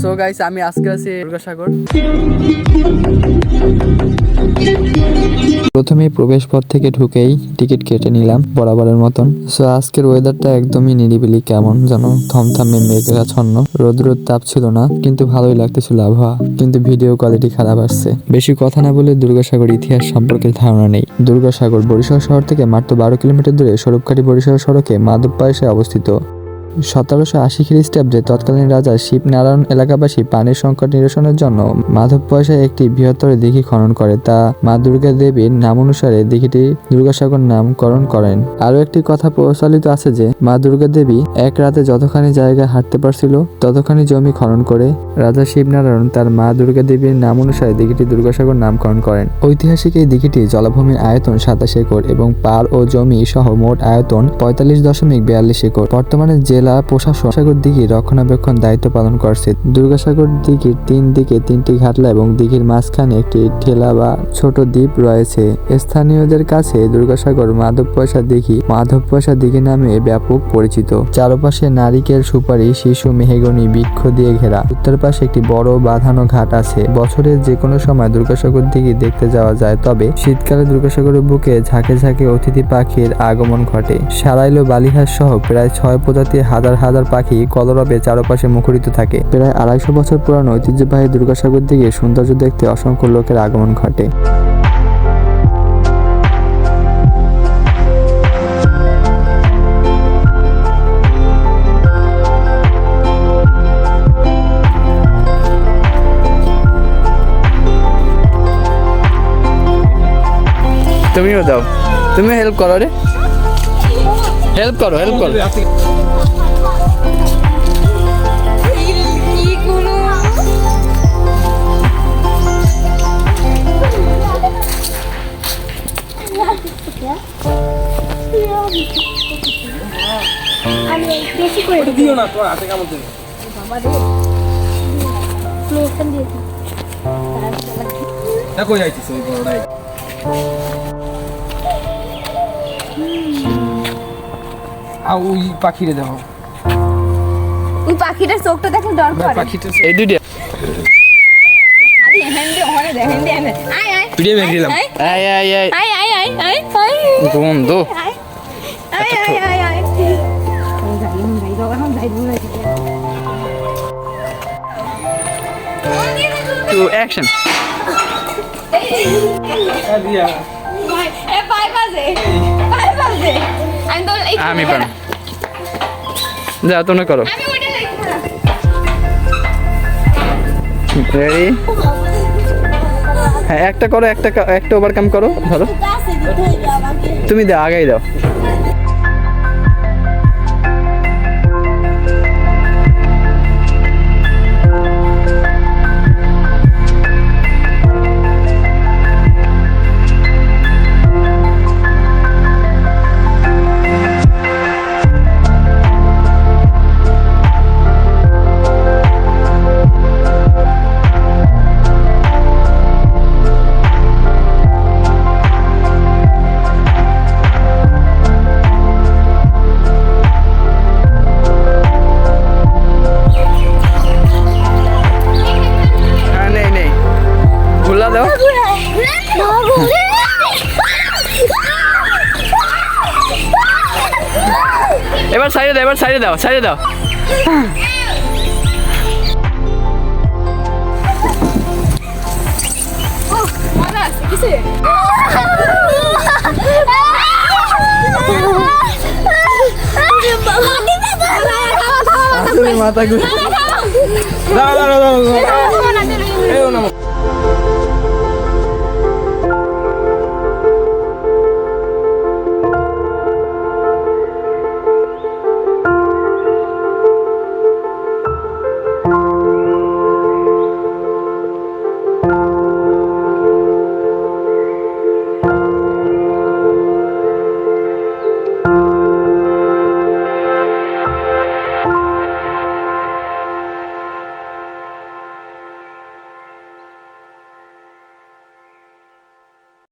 So guys আমি আজকে আছি দুর্গাসাগর। প্রথমেই প্রবেশ পথ থেকে ঢুকেই টিকিট কেটে নিলাম বরাবরের মতন। সো আজকের ওয়েদারটা একদমই নিরিবিলি, কেমন যেন থমথমে মেঘাচ্ছন্ন। রোদ্র তাপ ছিল না, কিন্তু ভালোই লাগতেছিল আবহাওয়া, কিন্তু ভিডিও কোয়ালিটি খারাপ আসছে। বেশি কথা না বলে দুর্গাসাগর ইতিহাস সম্পর্কে ধারণা নেই। দুর্গাসাগর বরিশাল শহর থেকে মাত্র 12 কিলোমিটার দূরে স্বরূপকাঠি বরিশাল সড়কে মাধবপায়সায় অবস্থিত। 1780 খ্রিস্টাব্দে তৎকালীন রাজা শিবনারায়ণ এলাকাবাসী পানির সংকট নিরসনের জন্য মাধবপায়সায় একটি বৃহত্তর দিঘি খনন করে। তা মা দুর্গা দেবীর নামানুসারে দিঘিটি দুর্গাসাগর নামকরণ করেন। আরো একটি কথা প্রচলিত আছে যে মা দুর্গা দেবী এক রাতে যতখানি জায়গা হাঁটতে পারছিল ততখানি জমি খনন করে রাজা শিবনারায়ণ তার মা দুর্গা দেবীর নামানুসারে দিঘিটি দুর্গাসাগর নামকরণ করেন। ঐতিহাসিক এই দিঘিটি জলাভূমির আয়তন 27 একর এবং পার ও জমি সহ মোট আয়তন 45.42 একর। বর্তমানে জেলা প্রশাসন সাগর দিঘির রক্ষণাবেক্ষণ দায়িত্ব পালন করছে। দুর্গাসাগর দিঘির 3 দিকে 3টি ঘাটলা এবং দিঘির মাঝখানে একটি ঠেলা বা ছোট দ্বীপ রয়েছে। স্থানীয়দের কাছে দুর্গাসাগর মাধবপয়সা দিঘি নামে ব্যাপক পরিচিত। চারপাশে নারিকেল, সুপারি, শিশু, মেহগনি বৃক্ষ দিয়ে ঘেরা। উত্তর পাশে একটি বড় বাঁধানো ঘাট আছে। বছরের যে কোনো সময় দুর্গাসাগর দিঘি দেখতে যাওয়া যায়, তবে শীতকালে দুর্গাসাগরের বুকে ঝাঁকে ঝাঁকে অতিথি পাখির আগমন ঘটে। সারাইল, বালিহাঁস সহ প্রায় 6 প্রজাতির হাজার হাজার পাখি কলরবে চারপাশে মুখরিত থাকে। প্রায় 250 বছর পুরানো ঐতিহ্যবাহী দুর্গাসাগর দিকে সৌন্দর্য দেখতে অসংখ্য লোকের আগমন ঘটে। তুমিও দাও, তুমি হেল্প করো রে, হেল্প করো। বেশি করে দিও না, তো হাতে কামড় দেবে বাবা রে। লোকন দিয়েছি দেখো যাইতেছে ওই বড়টাই। ওই পাখিরে দেখো, ওই পাখিটার চোখটা দেখলে ডর করে। পাখিটা এই দুইটা খালি হ্যান্ডে ওরে দেখেন দে আয় আয় ভিডিও মেরে দিলাম। আয় আয় আয় আয় আয় আয় আয় আয় বন্ধু আয় আয় আয় আয় টু অ্যাকশন। আমি পারবো, যাও তোমরা করো। রেডি? হ্যাঁ, একটা করো, একটা ওভারকাম করো। ধরো তুমি দাও, আগেই দাও। এবার সাইডে দাও, মাথা ঘুরে।